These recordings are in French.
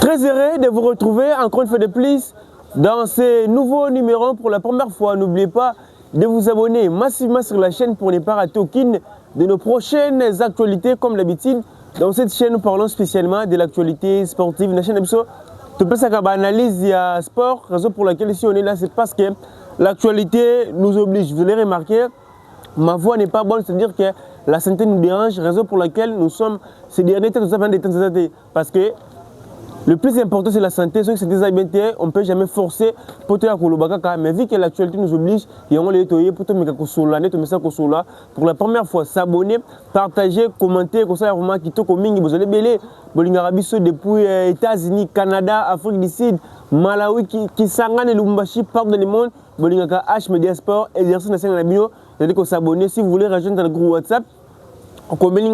Très heureux de vous retrouver encore une fois de plus dans ce nouveau numéro pour la première fois. N'oubliez pas de vous abonner massivement sur la chaîne pour ne pas rater aucune de nos prochaines actualités comme d'habitude. Dans cette chaîne, nous parlons spécialement de l'actualité sportive. La chaîne Ebiso, tout le monde analyse du sport. Raison pour laquelle si on est là, c'est parce que l'actualité nous oblige. Vous allez remarquer, ma voix n'est pas bonne, c'est-à-dire que la santé nous dérange. Raison pour laquelle nous sommes ces derniers temps, parce que le plus important, c'est la santé. Ceux qui sont déshabités, on ne peut jamais forcer pour te mais vu que l'actualité nous oblige, et on les pour la première fois, s'abonner, partager, commenter, comme ça, vous allez belé, depuis États-Unis, Canada, Afrique du Sud, Malawi, qui s'engage Lubumbashi, partout dans le monde, H Media Sport, exercice national bio, vous allez s'abonner. Si vous voulez rejoindre dans le groupe WhatsApp, on continue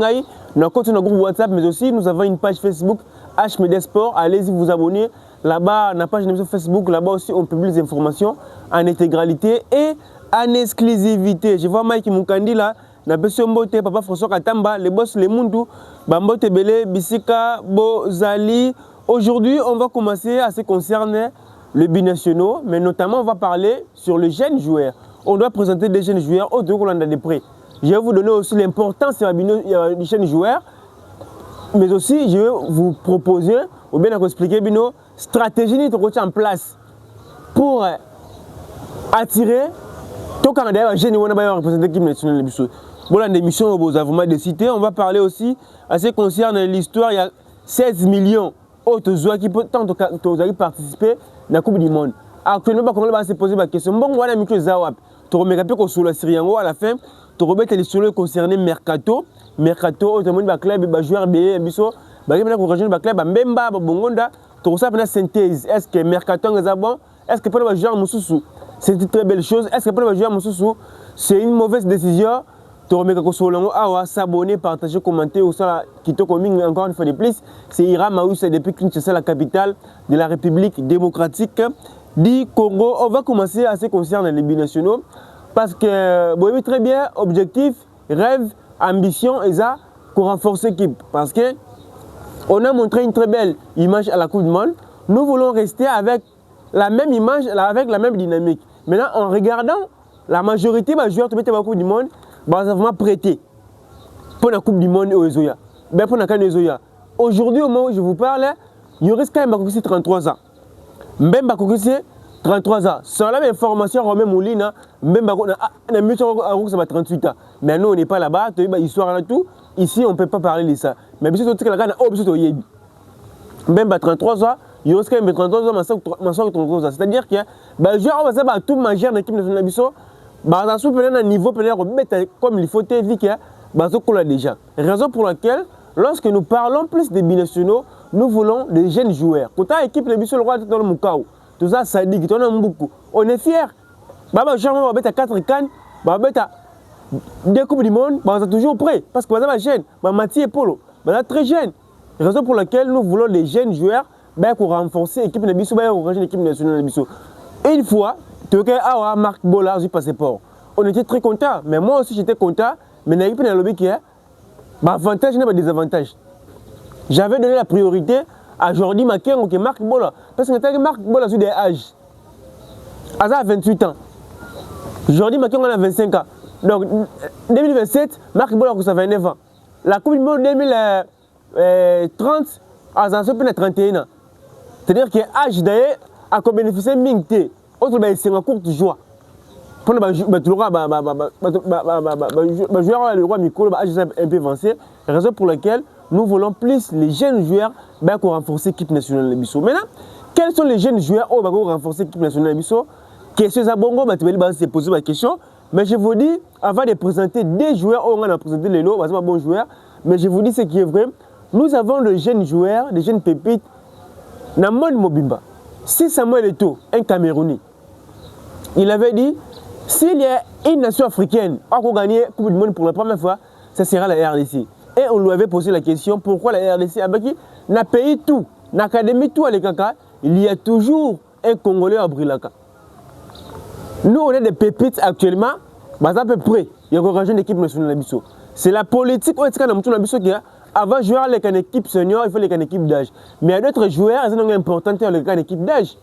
notre groupe WhatsApp, mais aussi nous avons une page Facebook H Media Sport. Allez-y vous abonner. Là-bas, on a page de Facebook. Là-bas aussi, on publie les informations en intégralité et en exclusivité. Je vois Mike Moukandi là. Papa François Katamba, les boss, les Mundu, Bambote Bele, Bisika, Bozali. Aujourd'hui, on va commencer à ce qui concerne les binationaux, mais notamment on va parler sur les jeunes joueurs. On doit présenter des jeunes joueurs au Hollande de près. Je vais vous donner aussi l'importance des jeunes joueurs, mais aussi je vais vous proposer, ou bien vous expliquer une stratégie en place pour attirer tout le Canada à jeunes qui représenter l'équipe nationale. Voilà une émission vous avez de citer. On va parler aussi à ce qui concerne l'histoire. Il y a 16 millions d'autres joueurs qui peuvent participer à la Coupe du Monde. Actuellement, on va se poser la question. Bon, voilà, Michel Zawap. Tu remets que sur la Syriango à la fin. Tu remets les sujets concernés Mercato. Mercato, autrement, le club, le joueur B, Bisso, le club, Mbemba, Bongonda. Tu reçois une synthèse. Est-ce que Mercato est bon? Est-ce que pour le joueur Moussoussou, c'est une très belle chose? Est-ce que pour le joueur Moussoussou, c'est une mauvaise décision? Tu remets que sur l'ango, s'abonner, partager, commenter, ou ça, qui te communique encore une fois de plus. C'est Ira Maouss, depuis Kinshasa, la capitale de la République démocratique du Congo. On va commencer à ce qui concerne les binationaux. Parce que, vous voyez très bien, objectif, rêve, ambition, et ça, pour renforcer l'équipe. Parce que, on a montré une très belle image à la Coupe du Monde. Nous voulons rester avec la même image, avec la même dynamique. Maintenant, en regardant la majorité des joueurs qui mettent la Coupe du Monde, ils ont vraiment prêté pour la Coupe du Monde aux Ezoya. Pour la Coupe du Monde. Aujourd'hui, au moment où je vous parle, il reste quand même 33 ans. Même 33 ans. Sans la même information, Romain Moulina, même 38 ans. Mais nous, on n'est pas là-bas, tu as histoire et tout. Ici, on ne peut pas parler de ça. Mais bien sûr, tu as même 33 ans, il reste quand même 33 ans, 33 ans. C'est-à-dire que les joueurs vont tout manger dans l'équipe nationale. Un niveau comme il faut vu qu'il y a déjà. Raison pour laquelle, lorsque nous parlons plus des binationaux, nous voulons des jeunes joueurs. Quand tu as l'équipe de le roi dans le Moukao, tout ça, ça dit qu'on a beaucoup. On est fiers. Baba Jean, on va mettre 4 cannes, on va mettre 2 Coupes du Monde, on est toujours prêt. Parce que on est jeune, Mathieu et Polo, on est très jeune. Raison pour laquelle nous voulons des jeunes joueurs pour renforcer l'équipe de Bissou, pour l'équipe nationale de Bissou. Une fois, tu as Marc Bola du passeport. On était très contents, mais moi aussi j'étais content. Mais l'équipe de lobby qui est, avantage n'est pas désavantage. J'avais donné la priorité à Jordi Makengo qui est Marc Bola. Parce que Marc Bola a des âges. Aza a 28 ans. Jordi Makengo a 25 ans. Donc 2027, Marc Bola a 29 ans. La Coupe du Monde 2030, Aza a 31 ans. C'est-à-dire que l'âge d'ailleurs a bénéficié de Mingte. Autre c'est un court joie. Pour le roi Mikolo, un peu avancé. Raison pour laquelle nous voulons plus les jeunes joueurs pour renforcer l'équipe nationale de Bissau. Maintenant, quels sont les jeunes joueurs pour renforcer l'équipe nationale de Bissau? Question Zabongo, se poser la question. Mais je vous dis, avant de présenter des joueurs, on va présenter les lots, c'est pas bon joueur. Mais je vous dis ce qui est vrai. Nous avons de jeunes joueurs, des jeunes pépites. Namon Mobimba, si Samuel Eto'o, un Camerounais, il avait dit, s'il y a une nation africaine qui a gagné la Coupe du Monde pour la première fois, ce sera la RDC. Et on lui avait posé la question, pourquoi la RDC n'a payé tout, l'académie tout à l'Ekaka, il y a toujours un Congolais à Brilaka. Nous, on est des pépites actuellement, à peu près, il y a une équipe nationale de Bissau. C'est la politique qui est avant de jouer avec une équipe senior, il faut une équipe d'âge. Mais il y a d'autres joueurs, ils sont importants dans une équipe d'âge.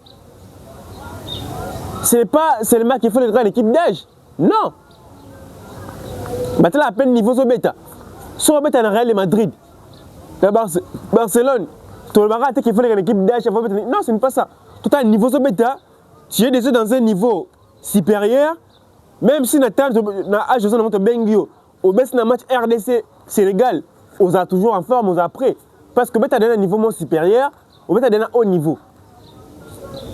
Ce n'est pas seulement qu'il faut une équipe d'âge. Non. Maintenant, à peine niveau de bêta. Sur le bêta, dans Real Madrid, Barcelone, tu as qu'il faut une équipe d'âge. Non, ce n'est pas ça. Tout à niveau de bêta, tu es déjà dans un niveau supérieur, même si tu as âge de Bengio, au baisse dans le match RDC Sénégal, on a toujours en forme, on a après. Parce que tu as un niveau supérieur, on a un haut niveau.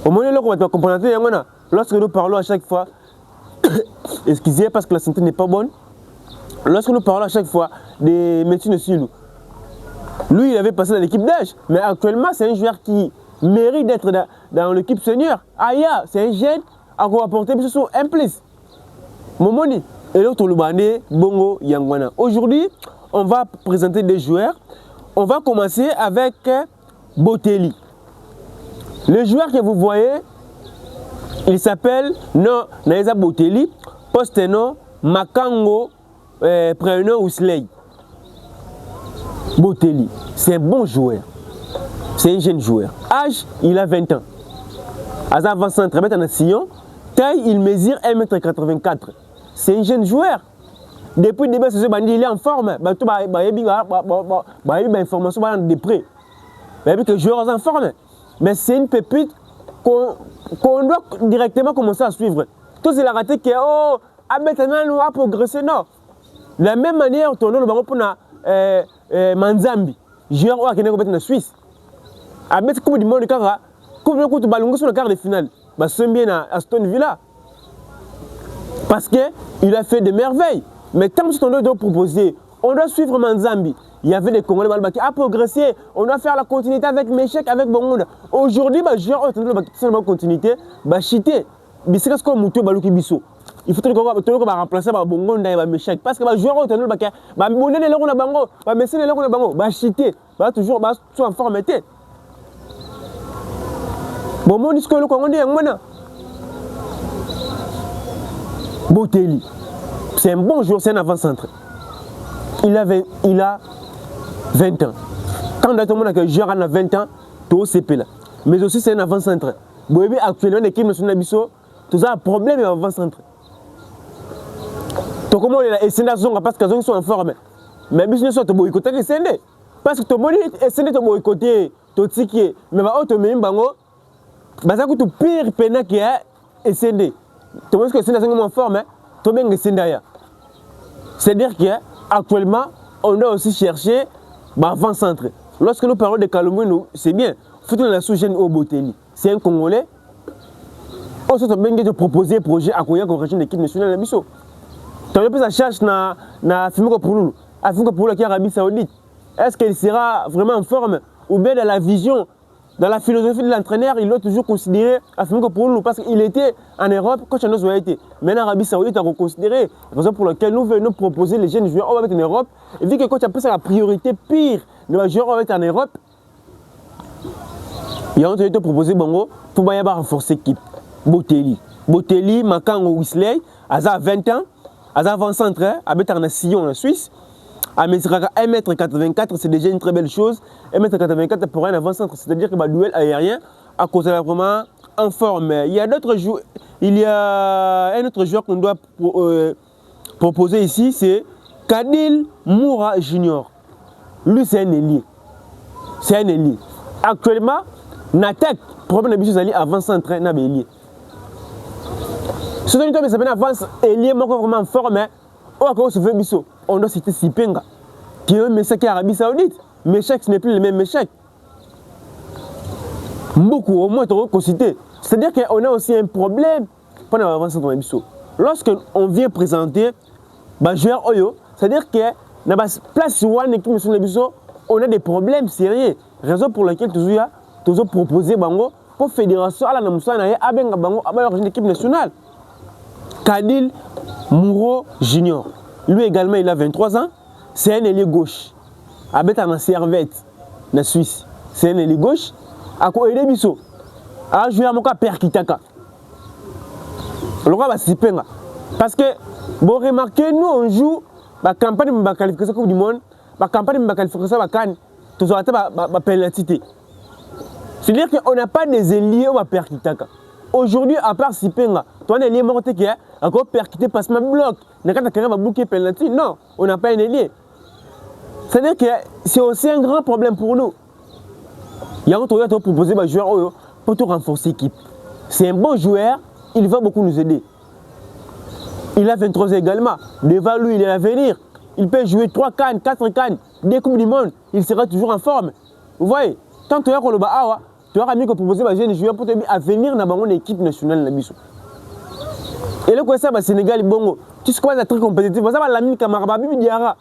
Au moment où on va comprendre, lorsque nous parlons à chaque fois, excusez parce que la santé n'est pas bonne, lorsque nous parlons à chaque fois des médecins de Silou, lui il avait passé dans l'équipe d'âge, mais actuellement c'est un joueur qui mérite d'être dans l'équipe senior. Aya, c'est un jeune à quoi apporter un plus. Momoni, et l'autre le bandé, Bongo Yangwana. Aujourd'hui, on va présenter des joueurs. On va commencer avec Botelli. Le joueur que vous voyez, il s'appelle Naeza Botelli, poste nom Makango, prénom Ousley. Botelli, c'est un bon joueur. C'est un jeune joueur. Âge, il a 20 ans. Avant centre, en Sion. Taille, il mesure 1,84 m. C'est un jeune joueur. Depuis le début de ce bandit, il est en forme. Il y a une information de près. Il y a des joueurs en forme. Mais c'est une pépite qu'on doit directement commencer à suivre. Tout c'est la raté que maintenant a progressé. Non. De la même manière, on a le Manzambi, joueur qui est en Suisse. Avec Coupe du Monde, comme le ballon sur le quart de finale, c'est bien à Aston Villa. Parce qu'il a fait des merveilles. Mais tant que on doit proposer, on doit suivre Manzambi. Il y avait des Congolais qui ont progressé. On doit faire la continuité avec Meshek, avec Bongonda. Aujourd'hui, les joueurs ont une continuité. Chité. Il faut que remplacer Bongonda et Meshek. Parce que les joueurs ont une continuité. Chité. Toujours en forme. Botelli, c'est un bon joueur, c'est un avant-centre. Il a 20 ans. Quand on a un joueur à 20 ans, tout CP là. Mais aussi c'est un avant-centre. Actuellement, l'équipe nationale Bisso, tout ça a un problème avec avant-centre. Donc comment il a essayé parce qu'ils sont en forme. Mais Bisso sont boycottés essayé. Parce que tout le monde essaie de boycotter, tout ticket. Mais on met un bango. Bazaku tout pire pena qui a essayé. Tu vois que c'est en forme, tu bien que c'est-à-dire qu'actuellement, on doit aussi chercher avant-centre. Lorsque nous parlons de Kalumou, c'est bien. Il faut que la sous-gêne au Botelli. C'est un Congolais. On se bien de proposer un projet à quoi corriger l'équipe nationale de Bisso. Tu as plus à chercher na Fimiko Poulou. À Fimiko Poulou qui est Arabie Saoudite. Est-ce qu'elle sera vraiment en forme ou bien dans la vision? Dans la philosophie de l'entraîneur, il doit toujours considérer Afimiko Poulou parce qu'il était en Europe quand Chanos a été. Maintenant, l'Arabie Saoudite a reconsidéré. Raison pour laquelle nous venons proposer les jeunes joueurs en Europe. Et vu que quand tu as pris la priorité pire de les joueurs en Europe, il y a entendu proposer Bongo pour renforcer l'équipe. Botelli, Makango, Wisley, Aza 20 ans, Aza avant-centre, avec un Sion en Suisse. À 1,84 m, c'est déjà une très belle chose. 1,84 m pour un avant-centre, c'est-à-dire que le duel aérien, à cause de la vraiment en forme. Il y a d'autres joueurs. Il y a un autre joueur qu'on doit proposer ici, c'est Kadil Moura Junior. Lui, c'est un ailier. C'est un ailier. Actuellement, l'attaque, problème de Bissou avant-centre, n'a pas ailier. Ce que nous avons avant-ailier, vraiment en forme. On doit citer Sipenga, qui est un Meshek Arabie Saoudite. Meshek, ce n'est plus le même Meshek. Beaucoup, au moins, on doit citer. C'est-à-dire qu'on a aussi un problème pendant l'avancée de Bisso. Lorsqu'on vient présenter les joueurs Oyo, c'est-à-dire que dans la place où on est, on a des problèmes sérieux. Raison pour laquelle nous avons proposé Bango pour la fédération à la Moussana à l'équipe nationale. Kadil Mouro Junior. Lui également, il a 23 ans. C'est un ailier gauche. Avec un servette en Suisse. C'est un ailier gauche. À quoi il est bisso. À jouer à mon cas Perkitaka. Le roi va s'y parce que, bon, remarquez, nous on joue la campagne de la qualification du monde. la campagne de qualification, tu as la pénalité. C'est-à-dire qu'on n'a pas des alliés au percuter. Aujourd'hui, à part si penga, tu as un allié morté qui a encore percuté parce que ma bloc, n'a pas de bloquer pénalité. Non, on n'a pas un allié. C'est-à-dire que c'est aussi un grand problème pour nous. Il y a un autre qui proposer un joueur pour te renforcer l'équipe. C'est un bon joueur, il va beaucoup nous aider. Il a 23 ans également. Devant lui, il est à venir. Il peut jouer 3 cannes, 4 cannes, des Coupes du Monde. Il sera toujours en forme. Vous voyez, tant que tu as tu auras mieux que proposer un jeune joueur pour te venir dans l'équipe nationale. Et là, quoi ça, le Sénégal, bon, tu sais quoi, c'est très compétitif. Ça va l'ami Kamara, Bibi Diara.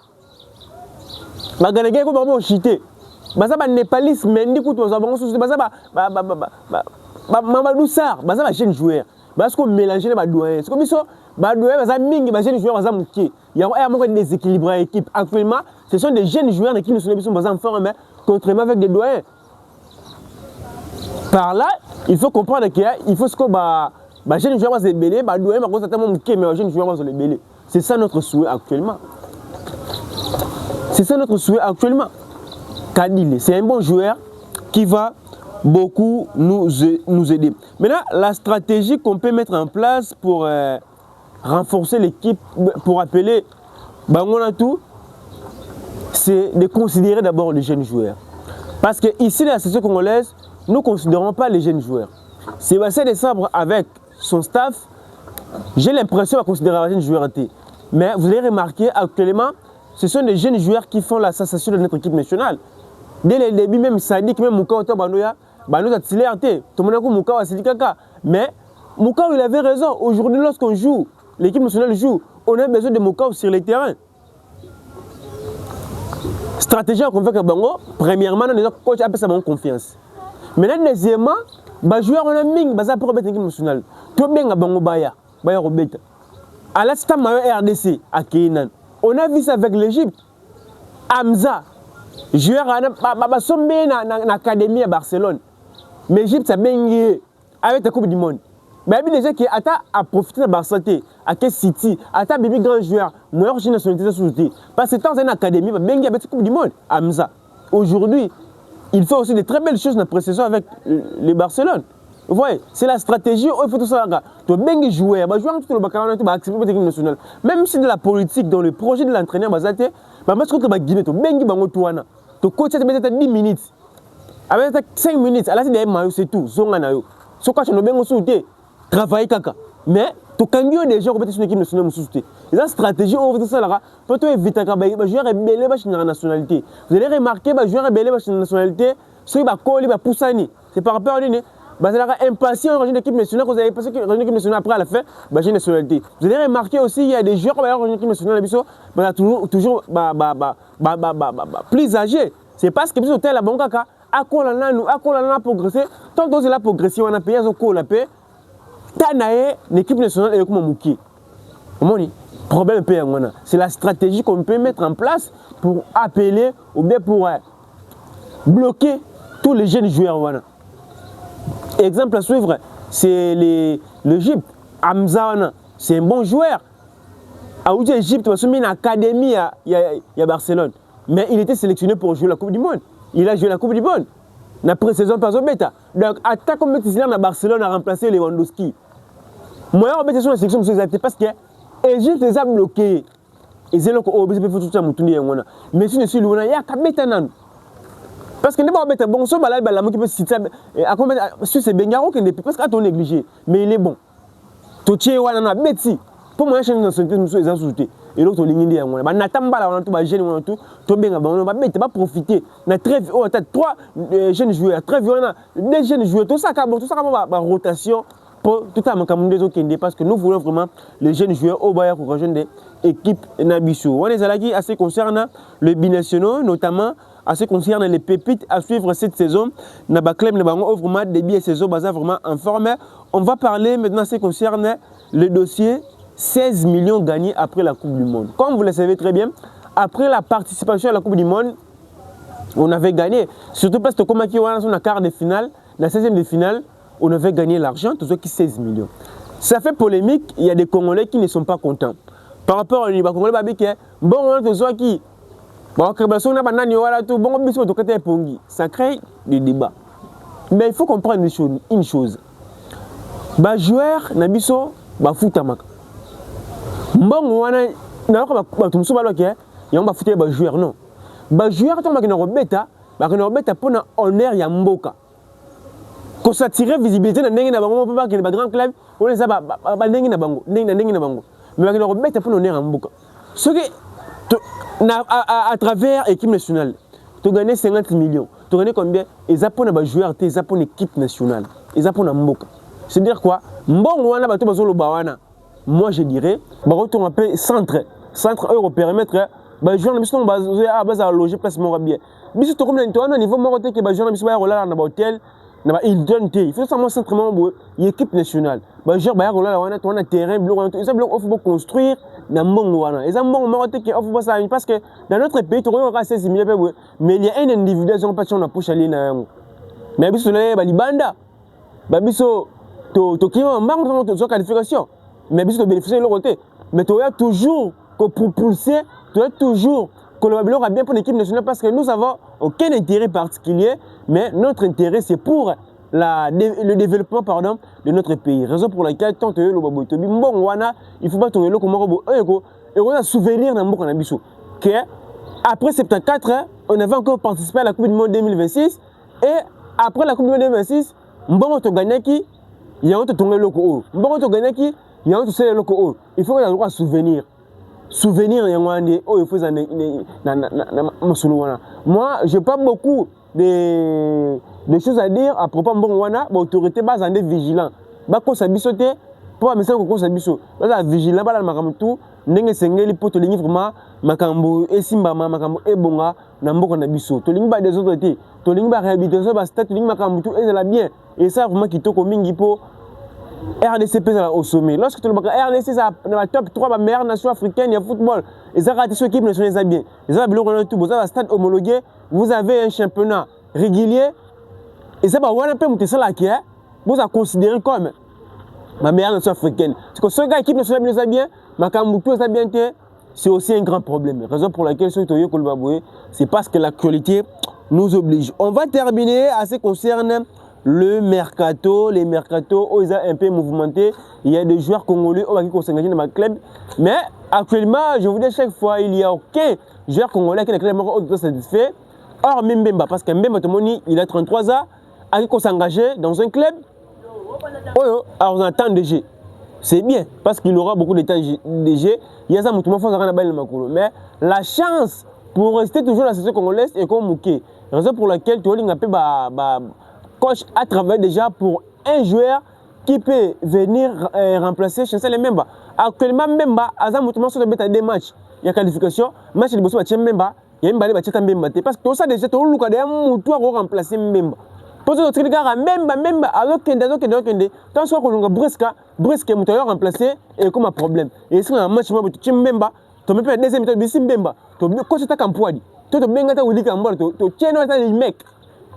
Le Ghanais, comme on chité. Ça va Népalis, mais du coup, tu vas avoir Mamadou Sarr, ça va jeune joueur. Parce qu'on mélange les doyens. C'est comme ça, les doyens, les jeunes joueurs, il y a un déséquilibre à l'équipe. Actuellement, ce sont des jeunes joueurs qui ne sont pas en forme, contrairement avec des doyens. Par là, il faut comprendre qu'il faut que les jeunes joueurs se belé, les doyens, mais les jeunes joueurs se belé. C'est ça notre souhait actuellement. C'est ça notre souhait actuellement. Kadile, c'est un bon joueur qui va beaucoup nous aider. Maintenant, la stratégie qu'on peut mettre en place pour renforcer l'équipe, pour appeler Bangonatou, c'est de considérer d'abord les jeunes joueurs. Parce que ici, dans la section congolaise, nous ne considérons pas les jeunes joueurs. Sébastien Desabre, avec son staff, j'ai l'impression de considérer les jeunes joueurs. Mais vous avez remarqué, actuellement, ce sont des jeunes joueurs qui font la sensation de notre équipe nationale. Dès le début, même Sadik, même Mouka Otobanoya, nous a tiré à terre. Tout le monde a dit Mouka Kaka. Mais Mouka, il avait raison. Aujourd'hui, lorsqu'on joue, l'équipe nationale joue, on a besoin de Mouka sur les terrains. Stratégie qu'on fait avec Bango, premièrement, notre coach a sa confiance. Maintenant, deuxièmement, les joueurs on a mis pour l'équipe nationale. Tout bien Bango Baya Robeta. À l'instant, RDC à Keenan. On a vu ça avec l'Égypte. Hamza, joueur dans l'académie à Barcelone. Mais l'Égypte, ça bien avec la Coupe du Monde. Mais il y a déjà qui a profité de Barcelone, à quel City, à ta bébé grand joueur, moi je suis nationalité sous-souté. Parce que dans une académie, il y a la Coupe du Monde. Hamza. Aujourd'hui, il fait aussi de très belles choses dans la pré-saison avec les Barcelone. Vous voyez, c'est la stratégie, il faut tout ça. Tu as bien joué, tu as tout le baccalauréat, tu as accepté l'équipe nationale. Même si de la politique, dans le projet de l'entraîneur, tu as bien joué, tu coaches 10 minutes. Avec 5 minutes, c'est tout. Ce que tu as bien sauté, travailler caca. Mais tu as déjà compétition l'équipe nationale. C'est la stratégie, on fait ça pour éviter que les joueurs rebelles dans la nationalité. Vous allez remarquer que les joueurs rebelles dans la nationalité, ceux qui ont poussé, c'est par rapport à lui. Vous allez impatient de l'équipe nationale, vous avez pensé que l'équipe nationale après à la fin, la nationalité. Vous allez remarquer aussi qu'il y a des joueurs qui ont l'équipe nationale, toujours plus âgés. C'est parce que vous la banque à quoi on a progressé. Tant que vous avez progressé, on a payé la paix. L'équipe nationale est comme un mouki. Problème c'est la stratégie qu'on peut mettre en place pour appeler ou bien pour bloquer tous les jeunes joueurs. Exemple à suivre, c'est l'Égypte. Hamza, c'est un bon joueur. À l'Égypte, il y a une académie à Barcelone. Mais il était sélectionné pour jouer la Coupe du Monde. Il a joué la Coupe du Monde. La pré-saison par bêta. Donc, attaque comme compétition à Barcelone a remplacé Lewandowski. Moi, je vais sur la sélection parce que l'Égypte les a bloqués. Ils ont dit que tout ça, mais si je suis loin, il y a qu'à bêta. Parce que n'est bon, ce balade, qui peut citer, c'est Bengaro qui n'est parce qu'à ton négligé, mais il est bon. Tu es un bêti. Pour moi, je suis dans la société. Et l'autre ligne dit, on n'attend pas là, on a tout, on a tout, tout bien, on va profiter. On a très, on a 3 jeunes joueurs, très violents, 2 jeunes joueurs, tout ça, la rotation pour tout à l'heure, parce que nous voulons vraiment les jeunes joueurs au Bayard pour rejoindre des équipes Nabiso. On est allé à ce qui concerne le binational, notamment à ce qui concerne les pépites à suivre cette saison. Nabaklem, vraiment des billets saison, vraiment en forme. On va parler maintenant à ce qui concerne le dossier 16 millions gagnés après la Coupe du Monde. Comme vous le savez très bien, après la participation à la Coupe du Monde, on avait gagné. Surtout parce que comme on a un quart de finale, la 16e de finale, on avait gagné l'argent, tout ça qui 16 millions. Ça fait polémique, il y a des Congolais qui ne sont pas contents. Par rapport à l'Union Congolais, bon, on a qui Bon, création n'a pas nani voilà tout bon biso to côté pongi. Ça crée des débats. Mais il faut comprendre une chose. Ba joueur na biso ba futamaka. Mbongo wana na ko ba tumso ba loke ya ba futé ba joueur non. Ba joueur to makina robeta, ba kina robeta pona honneur ya mboka. Ko s'attirer visibilité na ndenge na bango pa ba grand club, on les a ba ndenge na bango, ndenge na bango. Mais ba kina robeta pona honneur ya mboka. Ce que à travers l'équipe nationale, tu gagnes 50 millions. Tu gagnes combien? Ils apprennent à jouer, ils apprennent l'équipe nationale. Ils apprennent à Mboka. C'est-à-dire quoi? Moi je dirais, on appelle centre euro périmètre. Les joueurs sont basés à loger place bien. Mais si tu as un niveau qui est basé dans l'hôtel, il faut savoir centrement l'équipe nationale. Les joueurs ont un terrain, il faut construire. Parce que dans notre pays, tu as 16 millions, mais il y a un individu qui a poussé aller dans mais il y a des bandes, tu qualification, mais tu bénéficier de l'autre côté. Mais tu as toujours propulser, tu as toujours collaborer bien pour l'équipe nationale parce que nous n'avons aucun intérêt particulier, mais notre intérêt c'est pour le développement de notre pays. Raison pour laquelle tant que il faut pas tourner le comment et on a souvenir dans mon canabis que après 74 on avait encore participé à la Coupe du Monde 2026 et après la Coupe du Monde 2026 on a gagné qui il y a un tourner le co on a gagné qui il y a un tourner le co il faut qu'on a droit à souvenir il faut moi j'ai pas beaucoup de choses à dire à propos de wana autorité base en vigilant ba ko sabisoté pour mais ça ko sabiso la vigilant ba la makambo tout ndenge sengeli pour to lingi vraiment makambo esimba makambo ebonga na mboko na biso to lingi ba des autorités to lingi ba réhabilitation ba stat lingi makambo tout et la bien et ça vraiment qui toko mingi po RDC pèse au sommet. Lorsque tu le RDC ça dans la top 3 meilleure nation africaine de football, ils ont raté sur l'équipe nationale ça bien. Ils ont bien tout, vous avez un stade homologué, vous avez un championnat régulier et ça va voir un peu monter ça là qui est vous a considéré comme ma meilleure nation africaine. Parce que ce gars équipe nationale ça bien, ma Kambutu ça bien c'est aussi un grand problème. Raison pour laquelle ce Toyo Kolbaboué, c'est parce que l'actualité nous oblige. On va terminer à ce qui concerne le mercato, les mercato, ils ont un peu mouvementé. Il y a des joueurs congolais qui sont engagés dans ma club. Mais actuellement, je vous dis chaque fois, il n'y a aucun joueur congolais qui est clairement satisfait. Or, Mbemba, parce que Mbemba, il a 33 ans, qui s'est engagé dans un club. Alors, on attend de jeu. C'est bien, parce qu'il aura beaucoup de temps de jeu. Il y a ça, mais la chance pour rester toujours dans la situation congolaise est comme Mouké. Raison pour laquelle tu as coach a travaillé déjà pour un joueur qui peut venir remplacer Chancel Mbemba. Actuellement, Mbemba a des matchs. Il y a qualification. Match de Bosso Mbemba, il y a un balai Mbemba. Parce que tout ça déjà, tout le monde doit remplacer Mbemba. Pour ce qui est Mbemba, alors qu'il y a tant soit qu'on a brusque, il doit remplacer et comme un problème. Et si on a un match, tu Mbemba, tu peux faire deuxième minute de Mbemba. Tu peux coach ta campagne. Tu peux bien Willy Kambol, tu tiens les mecs.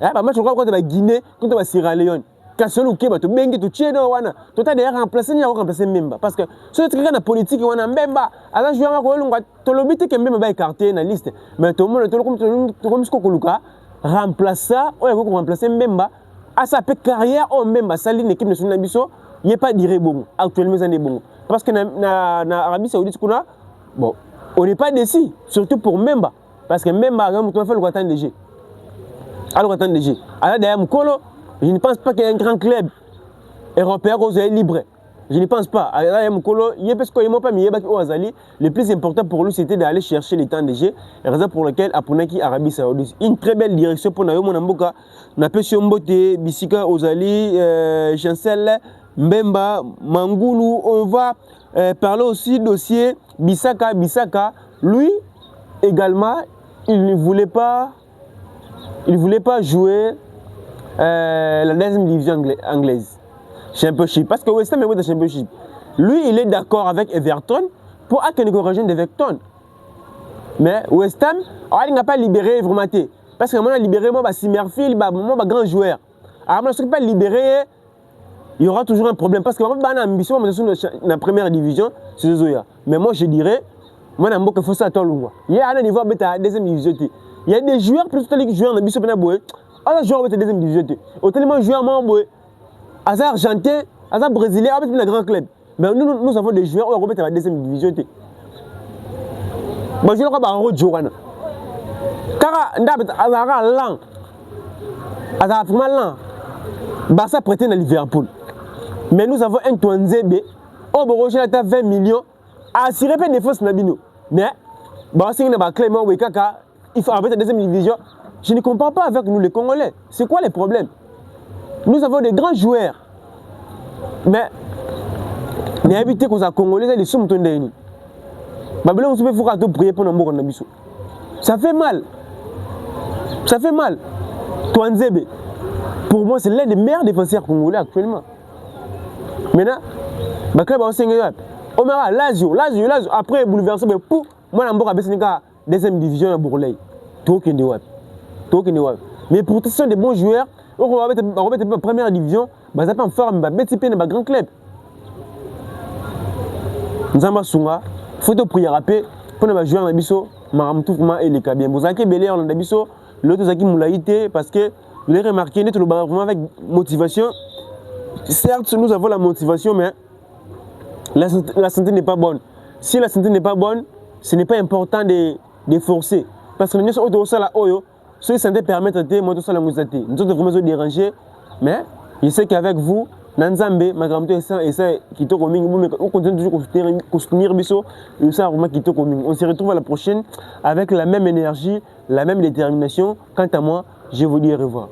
Moi, je crois que la Guinée, quand tu vas Sierra Leone, quand tu vas tu bengi tu tiens wana, tu as déjà remplacé ni remplacer Mbemba parce que ce truc là la politique wana Mbemba, alors je vais encore tu le but que Mbemba va écarter na liste, mais tout le monde comme ce qu'on remplacer ou remplacer Mbemba à sa carrière au Mbemba sali l'équipe nationale biso, il est pas dire bon actuellement ça n'est bon parce que na Arabie Saoudite kuna bon, on n'est pas déçu surtout pour Mbemba parce que Mbemba on fait le attendre léger. Alors attendez, alors derrière Mukolo, je ne pense pas qu'il y ait un grand club européen qui est libre. Je ne pense pas. Alors Mukolo, il y a parce qu'il m'a pas mis le plus important pour lui c'était d'aller chercher les temps de jeu. Raison pour laquelle Apunaki Arabie Saoudite. Une très belle direction pour Nayo Monamboka. Napesio Mbote, Bisika Ozali, Chancel, Mbemba, Mangoulou. On va parler aussi du dossier Bissaka. Lui également, il ne voulait pas jouer la deuxième division anglaise, Championship, parce que West Ham est dans Championship. Lui, il est d'accord avec Everton pour accueillir une région d'Everton. Mais West Ham, il n'a pas libéré vraiment. Parce que moi, il a libéré Simmerfield, mon grand joueur. Alors, si je ne pas libéré, il y aura toujours un problème. Parce que moi, j'ai une ambition dans la première division, c'est Zoya. Mais moi, je dirais, Moi, je faut ça à toi. Il y a un niveau à deuxième division. Il y a des joueurs, plus de joueurs dans le Bissau Benaboé. Un joueur à deuxième division. Autrement, joueur Mamboé, Azar argentin, Azar brésilien, avec un grand club. Mais nous avons des joueurs qui sont à la deuxième division. Moi, je ne sais pas un joueur. Car Azar lent. Azar vraiment lent. Barça prêté dans Liverpool. Mais nous avons un Touanzebe. On va rejoindre 20 millions. Assurer pas des forces Nabino. Mais, Barça n'a pas Clément Wekaka. Il faut arrêter la deuxième division. Je ne comprends pas avec nous les Congolais. C'est quoi les problèmes? Nous avons des grands joueurs. Mais, les habités qu'on a Congolais, ils sont tondés. Babylone, on peut faire prier pour nous. Ça fait mal. Ça fait mal. Touanzebe, pour moi, c'est l'un des meilleurs défenseurs congolais actuellement. Maintenant, le club a enseigné. Omera, Lazio. Après, bouleversé, mais pour moi, je suis en deuxième division à Bourlay. Mais pourtant, ce sont des bons joueurs. On va mettre la première division. Ils sont en forme. Ils sont en grand club. Nous avons Sunga. Il faut prier à paix. Pour nous jouer dans Bisso, Maramtoufma et les Kabien. Vous avez belé en Bisso, l'autre Zaki Moulaïté, parce que vous avez remarqué, nous avons avec motivation. Certes, nous avons la motivation, mais la santé n'est pas bonne. Si la santé n'est pas bonne, ce n'est pas important de forcer. Parce que nous sommes au sol à Oyo, si la santé permet de traiter, moi, tout ça, la moussaté. Nous sommes vraiment dérangés, mais je sais qu'avec vous, Nanzambe, ma grand-mère et ça, qui te coming, on continue toujours à soutenir Bisso, et ça, vraiment, qui te coming. On se retrouve à la prochaine avec la même énergie, la même détermination. Quant à moi, je vous dis au revoir.